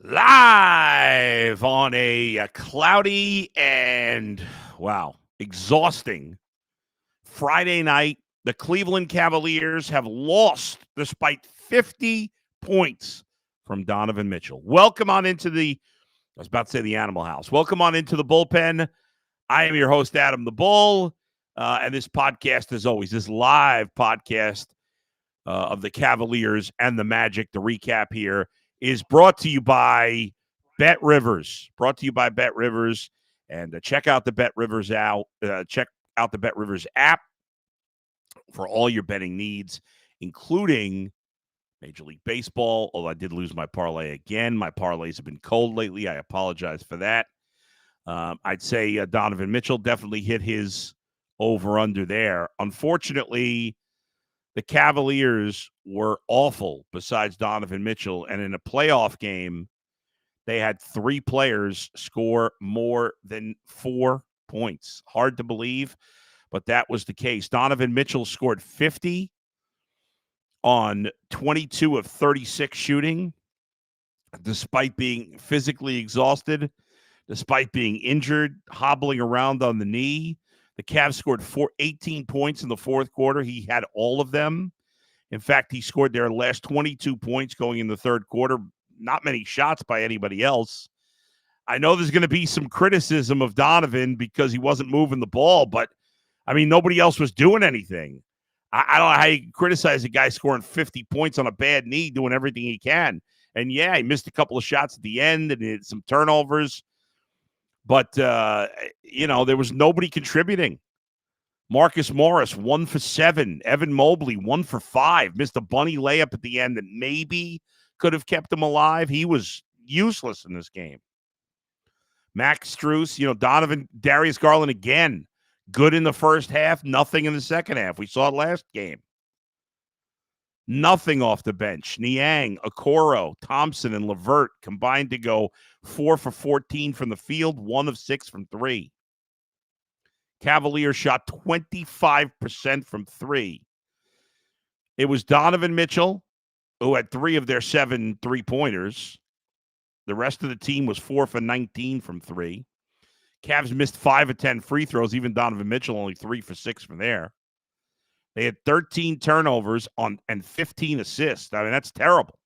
Live on a cloudy and, exhausting Friday night. The Cleveland Cavaliers have lost despite 50 points from Donovan Mitchell. Welcome on into I was about to say the Animal House. Welcome on into the Bullpen. I am your host, Adam the Bull. And this podcast, as always, this live podcast of the Cavaliers and the Magic, the recap here, is brought to you by Bet Rivers. Brought to you by Bet Rivers. And check out the Bet Rivers check out the Bet Rivers app for all your betting needs, including Major League Baseball. Although I did lose my parlay again. My parlays have been cold lately. I apologize for that. I'd say Donovan Mitchell definitely hit his over-under there. Unfortunately, the Cavaliers were awful besides Donovan Mitchell. And in a playoff game, they had 3 players score more than 4 points. Hard to believe, but that was the case. Donovan Mitchell scored 50 on 22 of 36 shooting, despite being physically exhausted, despite being injured, hobbling around on the knee. The Cavs scored 18 points in the fourth quarter. He had all of them. In fact, he scored their last 22 points going in the third quarter. Not many shots by anybody else. I know there's going to be some criticism of Donovan because he wasn't moving the ball, but, I mean, nobody else was doing anything. I don't know how you criticize a guy scoring 50 points on a bad knee, doing everything he can. And, yeah, he missed a couple of shots at the end and had some turnovers. But, there was nobody contributing. Marcus Morris, 1 for 7. Evan Mobley, 1 for 5. Missed a bunny layup at the end that maybe could have kept him alive. He was useless in this game. Max Strus, Donovan, Darius Garland again. Good in the first half, nothing in the second half. We saw it last game. Nothing off the bench. Niang, Okoro, Thompson, and LeVert combined to go 4 for 14 from the field, 1 of 6 from 3. Cavaliers shot 25% from 3. It was Donovan Mitchell, who had 3 of their 7 3-pointers. The rest of the team was 4 for 19 from 3. Cavs missed 5 of 10 free throws. Even Donovan Mitchell only 3 for 6 from there. They had 13 turnovers and 15 assists. I mean, that's terrible.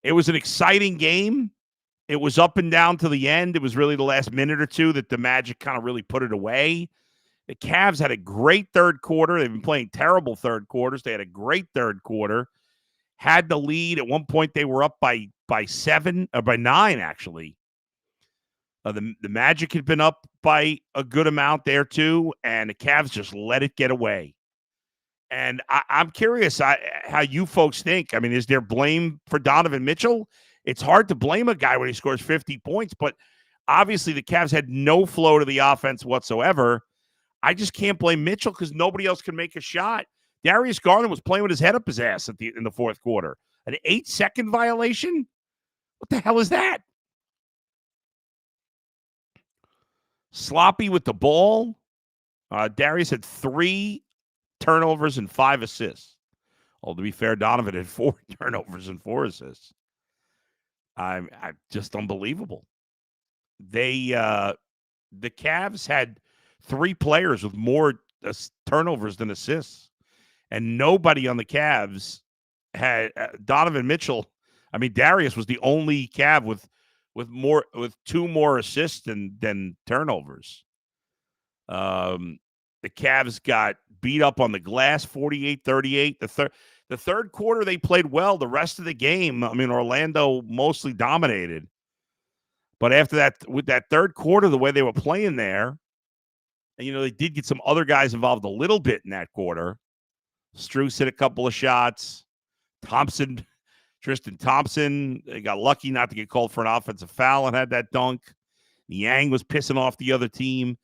It was an exciting game. It was up and down to the end. It was really the last minute or two that the Magic kind of really put it away. The Cavs had a great third quarter. They've been playing terrible third quarters. They had a great third quarter. Had the lead. At one point, they were up by 7, or by 9, actually. The Magic had been up by a good amount there, too, and the Cavs just let it get away. And I'm curious how you folks think. I mean, is there blame for Donovan Mitchell? It's hard to blame a guy when he scores 50 points, but obviously the Cavs had no flow to the offense whatsoever. I just can't blame Mitchell because nobody else can make a shot. Darius Garland was playing with his head up his ass in the fourth quarter. An 8-second violation? What the hell is that? Sloppy with the ball. Darius had 3 turnovers and 5 assists. Well, to be fair, Donovan had 4 turnovers and 4 assists. I'm just unbelievable. The Cavs had 3 players with more turnovers than assists, and nobody on the Cavs had Donovan Mitchell. I mean, Darius was the only Cav with 2 more assists than turnovers. The Cavs got beat up on the glass, 48-38. The third quarter, they played well. The rest of the game, I mean, Orlando mostly dominated. But after that, with that third quarter, the way they were playing there, and, they did get some other guys involved a little bit in that quarter. Strus hit a couple of shots. Tristan Thompson, they got lucky not to get called for an offensive foul and had that dunk. Niang was pissing off the other team.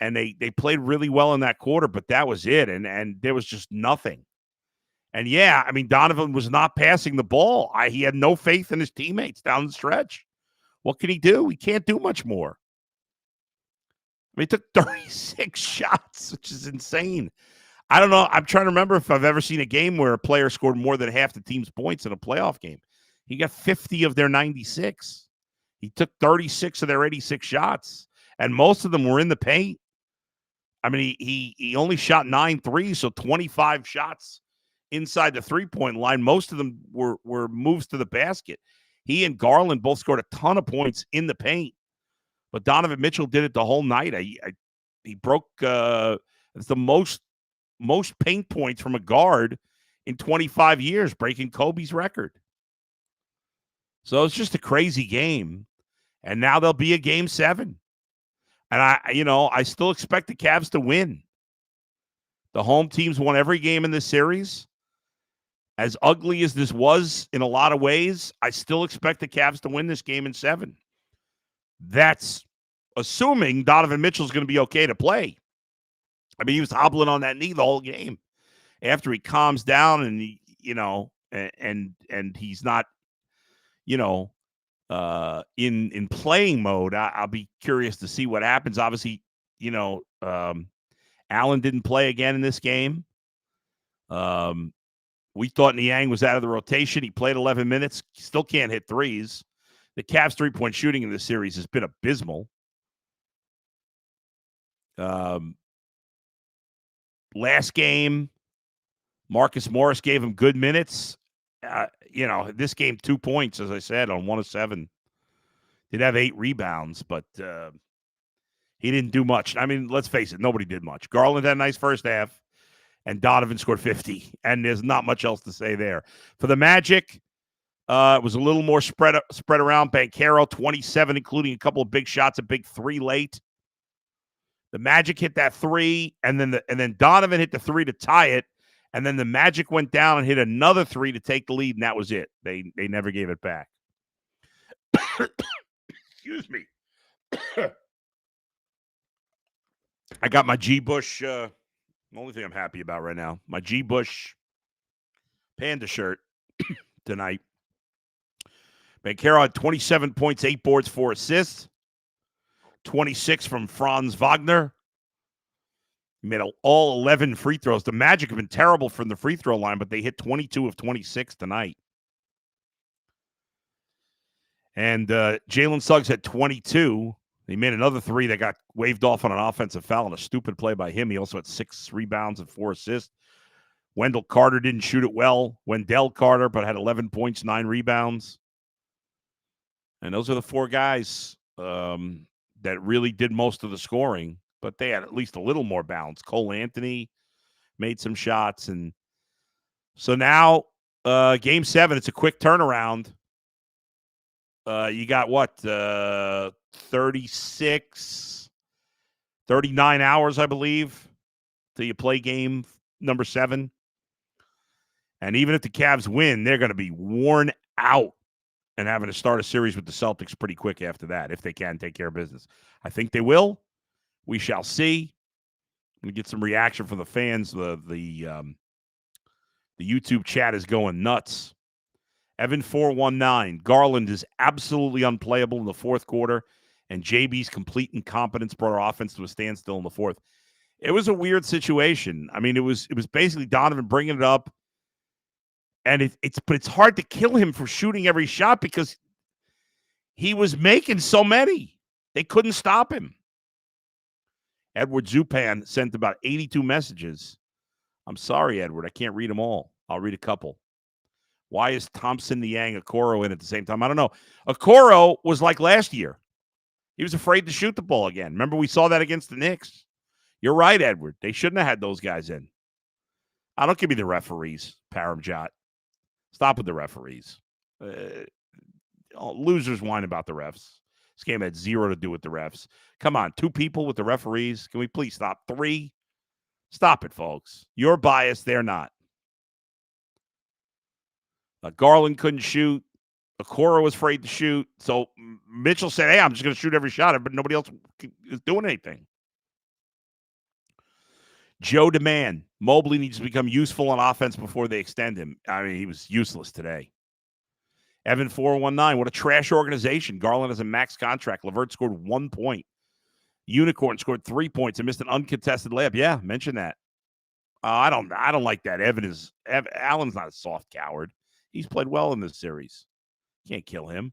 And they played really well in that quarter, but that was it. And there was just nothing. And, yeah, I mean, Donovan was not passing the ball. He had no faith in his teammates down the stretch. What can he do? He can't do much more. I mean, he took 36 shots, which is insane. I don't know. I'm trying to remember if I've ever seen a game where a player scored more than half the team's points in a playoff game. He got 50 of their 96. He took 36 of their 86 shots, and most of them were in the paint. I mean, he only shot 9 threes, so 25 shots inside the three-point line. Most of them were moves to the basket. He and Garland both scored a ton of points in the paint, but Donovan Mitchell did it the whole night. He broke it's the most paint points from a guard in 25 years, breaking Kobe's record. So it's just a crazy game, and now there'll be a game 7. And I still expect the Cavs to win. The home teams won every game in this series. As ugly as this was in a lot of ways, I still expect the Cavs to win this game in 7. That's assuming Donovan Mitchell's going to be okay to play. I mean, he was hobbling on that knee the whole game. After he calms down and and he's not, in playing mode, I'll be curious to see what happens. Obviously, Allen didn't play again in this game. We thought Niang was out of the rotation. He played 11 minutes. Still can't hit threes. The Cavs' three-point shooting in this series has been abysmal. Last game, Marcus Morris gave him good minutes. This game, 2 points, as I said, on 1 of 7. Did have 8 rebounds, but he didn't do much. I mean, let's face it, nobody did much. Garland had a nice first half, and Donovan scored 50, and there's not much else to say there. For the Magic, it was a little more spread around. Banchero, 27, including a couple of big shots, a big 3 late. The Magic hit that 3, and then Donovan hit the 3 to tie it, and then the Magic went down and hit another 3 to take the lead, and that was it. They never gave it back. Excuse me. I got my G. Bush, the only thing I'm happy about right now, my G. Bush Panda shirt tonight. Banchero had 27 points, 8 boards, 4 assists. 26 from Franz Wagner. He made all 11 free throws. The Magic have been terrible from the free throw line, but they hit 22 of 26 tonight. And Jalen Suggs had 22. He made another 3 that got waved off on an offensive foul and a stupid play by him. He also had 6 rebounds and 4 assists. Wendell Carter didn't shoot it well. Wendell Carter, but had 11 points, 9 rebounds. And those are the 4 guys that really did most of the scoring, but they had at least a little more balance. Cole Anthony made some shots. And so now game 7, it's a quick turnaround. You got what? 39 hours, I believe, till you play game number 7. And even if the Cavs win, they're going to be worn out and having to start a series with the Celtics pretty quick after that, if they can take care of business. I think they will. We shall see. We get some reaction from the fans. The YouTube chat is going nuts. Evan 419. Garland is absolutely unplayable in the fourth quarter, and JB's complete incompetence brought our offense to a standstill in the fourth. It was a weird situation. I mean, it was basically Donovan bringing it up, and it's hard to kill him for shooting every shot because he was making so many. They couldn't stop him. Edward Zupan sent about 82 messages. I'm sorry, Edward. I can't read them all. I'll read a couple. Why is Thompson, Niang, Okoro in at the same time? I don't know. Okoro was like last year. He was afraid to shoot the ball again. Remember, we saw that against the Knicks. You're right, Edward. They shouldn't have had those guys in. I don't give me the referees, Paramjot. Stop with the referees. Losers whine about the refs. This game had 0 to do with the refs. Come on, 2 people with the referees. Can we please stop? 3? Stop it, folks. You're biased. They're not. Garland couldn't shoot. Okoro was afraid to shoot. So Mitchell said, hey, I'm just going to shoot every shot, but nobody else is doing anything. Joe Demand. Mobley needs to become useful on offense before they extend him. I mean, he was useless today. Evan 419. What a trash organization. Garland has a max contract. LeVert scored 1 point. Unicorn scored 3 points and missed an uncontested layup. Yeah, mention that. I don't like that. Allen's not a soft coward. He's played well in this series. Can't kill him.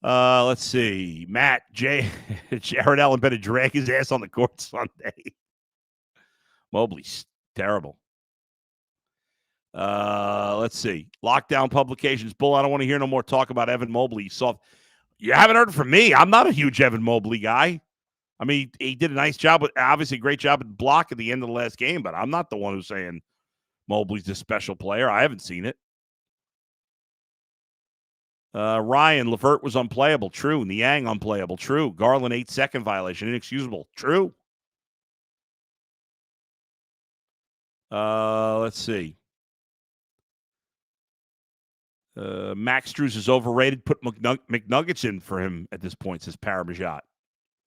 Let's see. Matt, Jared Allen better drag his ass on the court Sunday. Mobley's terrible. Let's see. Lockdown Publications. Bull, I don't want to hear no more talk about Evan Mobley. You haven't heard from me. I'm not a huge Evan Mobley guy. I mean, he did a nice job, obviously a great job at block at the end of the last game, but I'm not the one who's saying Mobley's a special player. I haven't seen it. Ryan, LeVert was unplayable. True. Niang, unplayable. True. Garland, 8-second violation. Inexcusable. True. Let's see. Max Strus is overrated. Put McNuggets in for him at this point, says Parabajat.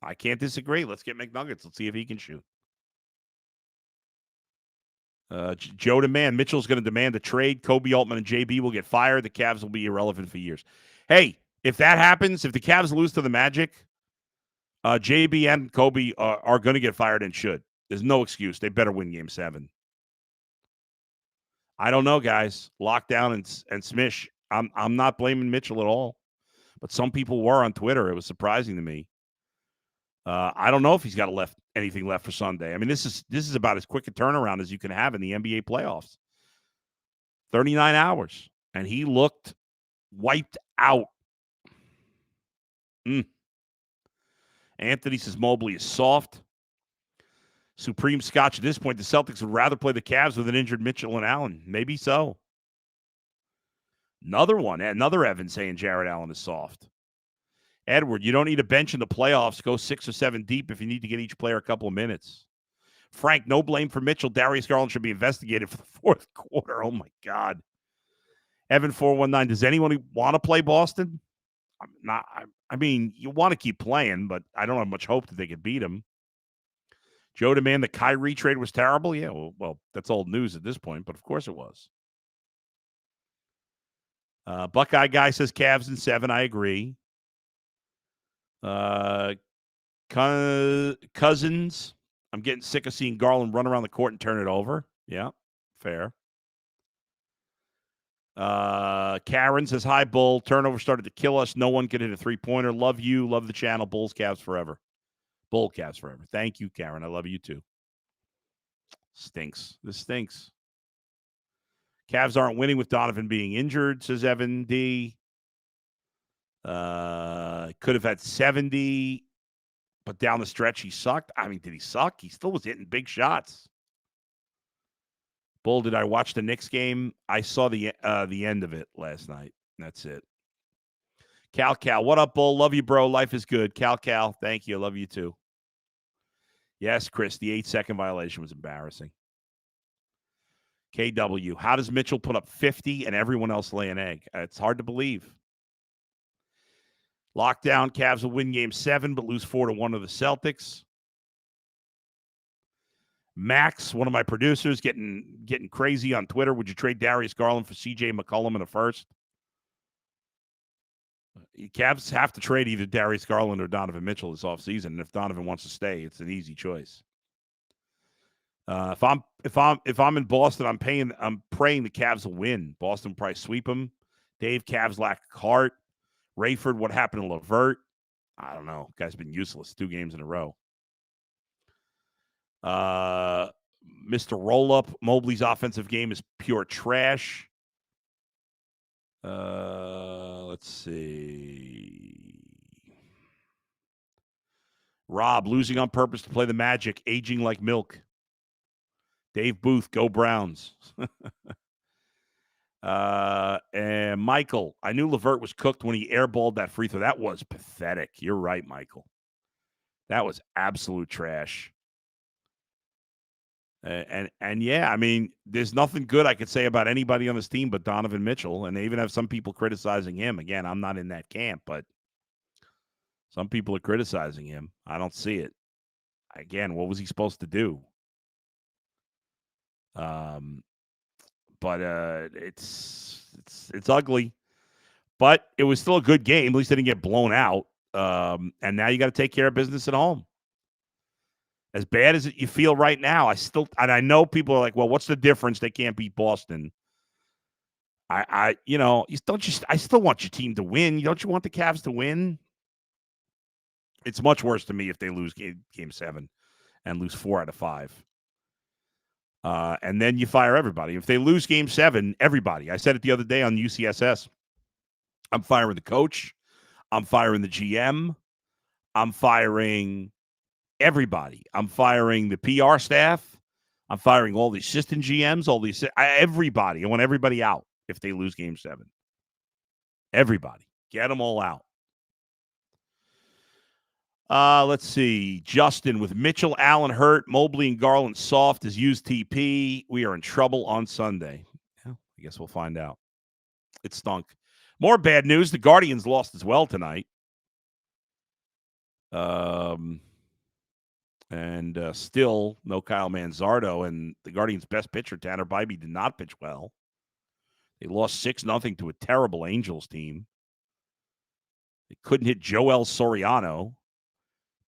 I can't disagree. Let's get McNuggets. Let's see if he can shoot. Joe demand. Mitchell's going to demand a trade. Kobe Altman and JB will get fired. The Cavs will be irrelevant for years. Hey, if that happens, if the Cavs lose to the Magic, JB and Kobe are going to get fired and should. There's no excuse. They better win Game 7. I don't know, guys. Lockdown and Smish. I'm not blaming Mitchell at all, but some people were on Twitter. It was surprising to me. I don't know if he's got anything left for Sunday. I mean, this is about as quick a turnaround as you can have in the NBA playoffs. 39 hours, and he looked wiped out. Anthony says Mobley is soft. Supreme Scotch, at this point, the Celtics would rather play the Cavs with an injured Mitchell and Allen. Maybe so. Another Evan saying Jared Allen is soft. Edward, you don't need a bench in the playoffs. Go 6 or 7 deep if you need to get each player a couple of minutes. Frank, no blame for Mitchell. Darius Garland should be investigated for the fourth quarter. Oh, my God. Evan 419, does anyone want to play Boston? I mean, you want to keep playing, but I don't have much hope that they could beat him. Joe demand the Kyrie trade was terrible? Yeah, well, that's old news at this point, but of course it was. Buckeye guy says Cavs in 7. I agree. Cousins, I'm getting sick of seeing Garland run around the court and turn it over. Yeah, fair. Karen says, hi, Bull. Turnover started to kill us. No one could hit a three-pointer. Love you. Love the channel. Bulls, Cavs forever. Bull, Cavs forever. Thank you, Karen. I love you, too. Stinks. This stinks. Cavs aren't winning with Donovan being injured, says Evan D. Could have had 70, but down the stretch he sucked. I mean, did he suck? He still was hitting big shots. Bull, did I watch the Knicks game? I saw the end of it last night. That's it. Cal, what up, Bull? Love you, bro. Life is good. Cal, thank you. I love you, too. Yes, Chris, the 8-second violation was embarrassing. KW, how does Mitchell put up 50 and everyone else lay an egg? It's hard to believe. Lockdown, Cavs will win Game 7, but lose 4-1 to the Celtics. Max, one of my producers, getting crazy on Twitter. Would you trade Darius Garland for C.J. McCollum in a first? Cavs have to trade either Darius Garland or Donovan Mitchell this offseason. And if Donovan wants to stay, it's an easy choice. If I'm in Boston, I'm praying the Cavs will win. Boston will probably sweep them. Dave, Cavs lack heart. Rayford, what happened to LeVert? I don't know. Guy's been useless 2 games in a row. Mr. Roll-Up, Mobley's offensive game is pure trash. Let's see. Rob, losing on purpose to play the Magic, aging like milk. Dave Booth, go Browns. And Michael, I knew LeVert was cooked when he airballed that free throw. That was pathetic. You're right, Michael. That was absolute trash. And yeah, I mean, there's nothing good I could say about anybody on this team but Donovan Mitchell, and they even have some people criticizing him. Again, I'm not in that camp, but some people are criticizing him. I don't see it. Again, what was he supposed to do? But it's ugly. But it was still a good game. At least they didn't get blown out. And now you got to take care of business at home. As bad as you feel right now, I know people are like, well, what's the difference? They can't beat Boston. I still want your team to win. Don't you want the Cavs to win? It's much worse to me if they lose game 7 and lose 4 out of 5. And then you fire everybody. If they lose game 7, everybody. I said it the other day on UCSS. I'm firing the coach. I'm firing the GM. I'm firing everybody. I'm firing the PR staff. I'm firing all the assistant GMs, everybody. I want everybody out if they lose game 7. Everybody. Get them all out. Let's see. Justin, with Mitchell, Allen hurt, Mobley and Garland soft as used TP. We are in trouble on Sunday. Yeah, I guess we'll find out. It stunk. More bad news. The Guardians lost as well tonight. And still no Kyle Manzardo. And the Guardians' best pitcher, Tanner Bybee, did not pitch well. They lost 6-0 to a terrible Angels team. They couldn't hit Joel Soriano.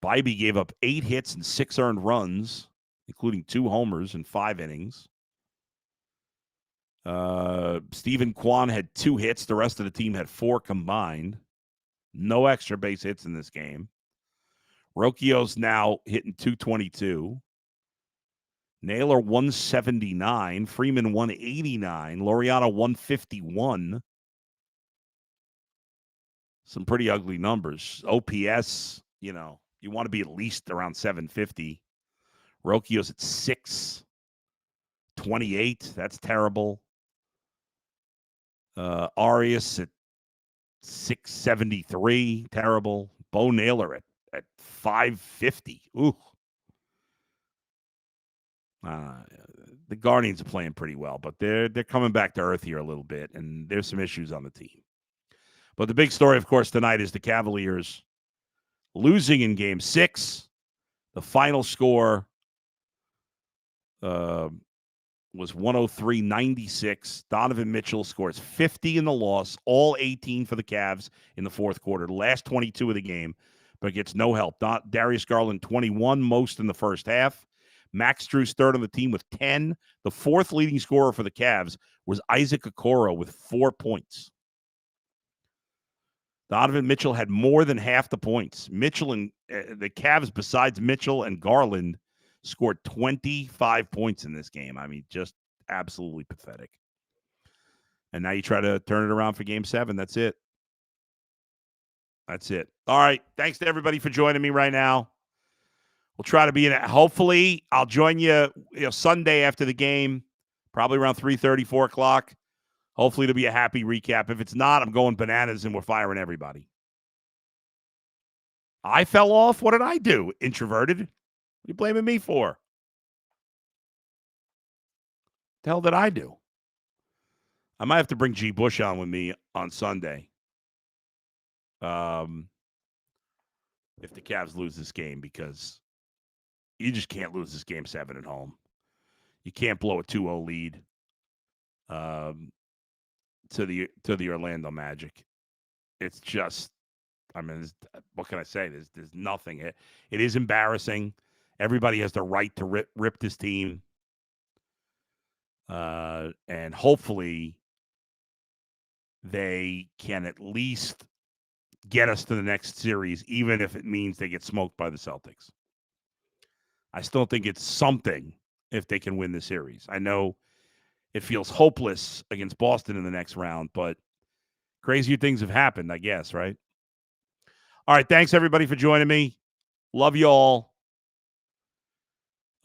Bybee gave up 8 hits and 6 earned runs, including 2 homers in 5 innings. Stephen Kwan had 2 hits. The rest of the team had 4 combined. No extra base hits in this game. Rocchio's now hitting .222. Naylor 179. Freeman 189. Laureano 151. Some pretty ugly numbers. OPS, you want to be at least around 750. Rocchio's at 628. That's terrible. Arias at 673. Terrible. Bo Naylor at 550. Ooh. The Guardians are playing pretty well, but they're coming back to earth here a little bit, and there's some issues on the team. But the big story, of course, tonight is the Cavaliers losing in Game 6. The final score was 103-96. Donovan Mitchell scores 50 in the loss, all 18 for the Cavs in the fourth quarter, the last 22 of the game, but gets no help. Darius Garland, 21, most in the first half. Max Strus third on the team with 10. The fourth leading scorer for the Cavs was Isaac Okoro with 4 points. Donovan Mitchell had more than half the points. Mitchell and the Cavs, besides Mitchell and Garland, scored 25 points in this game. I mean, just absolutely pathetic. And now you try to turn it around for Game 7. That's it. That's it. All right. Thanks to everybody for joining me right now. We'll try to be in it. Hopefully, I'll join you, Sunday after the game, probably around 3:30, 4 o'clock. Hopefully, it'll be a happy recap. If it's not, I'm going bananas and we're firing everybody. I fell off. What did I do? Introverted. What are you blaming me for? What the hell did I do? I might have to bring G. Bush on with me on Sunday. If the Cavs lose this game, because you just can't lose this Game 7 at home. You can't blow a 2-0 lead to the Orlando Magic. It's just, what can I say? There's nothing. It is embarrassing. Everybody has the right to rip this team. And hopefully they can at least get us to the next series, even if it means they get smoked by the Celtics. I still think it's something if they can win the series. I know it feels hopeless against Boston in the next round, but crazier things have happened, I guess, right? All right, thanks, everybody, for joining me. Love you all.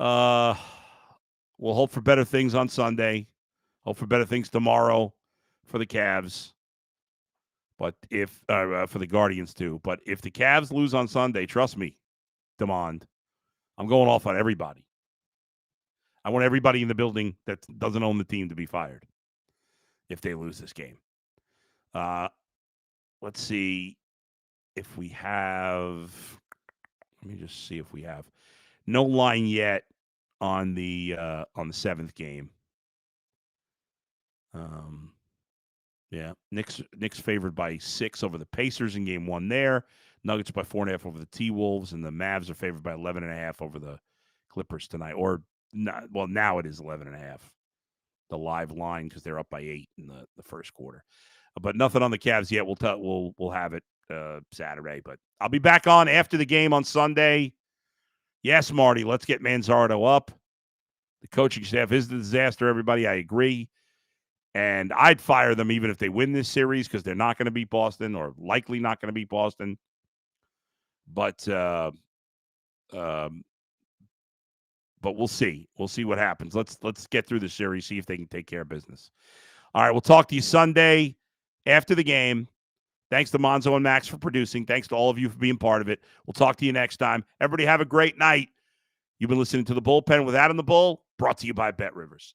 We'll hope for better things on Sunday. Hope for better things tomorrow for the Cavs. But if for the Guardians, too. But if the Cavs lose on Sunday, trust me, Demond, I'm going off on everybody. I want everybody in the building that doesn't own the team to be fired if they lose this game. Let's see if we have. Let me just see if we have no line yet on the 7th game. Yeah, Knicks favored by 6 over the Pacers in Game 1 there. Nuggets by 4.5 over the T-Wolves, and the Mavs are favored by 11.5 over the Clippers tonight. Or not, well, now it is 11.5. live line because they're up by 8 in the first quarter. But nothing on the Cavs yet. We'll have it Saturday. But I'll be back on after the game on Sunday. Yes, Marty, let's get Manzardo up. The coaching staff is the disaster, everybody. I agree. And I'd fire them even if they win this series because they're not going to beat Boston or likely not going to beat Boston. But we'll see. We'll see what happens. Let's get through the series, see if they can take care of business. All right, we'll talk to you Sunday after the game. Thanks to Monzo and Max for producing. Thanks to all of you for being part of it. We'll talk to you next time. Everybody have a great night. You've been listening to The Bullpen with Adam the Bull, brought to you by Bet Rivers.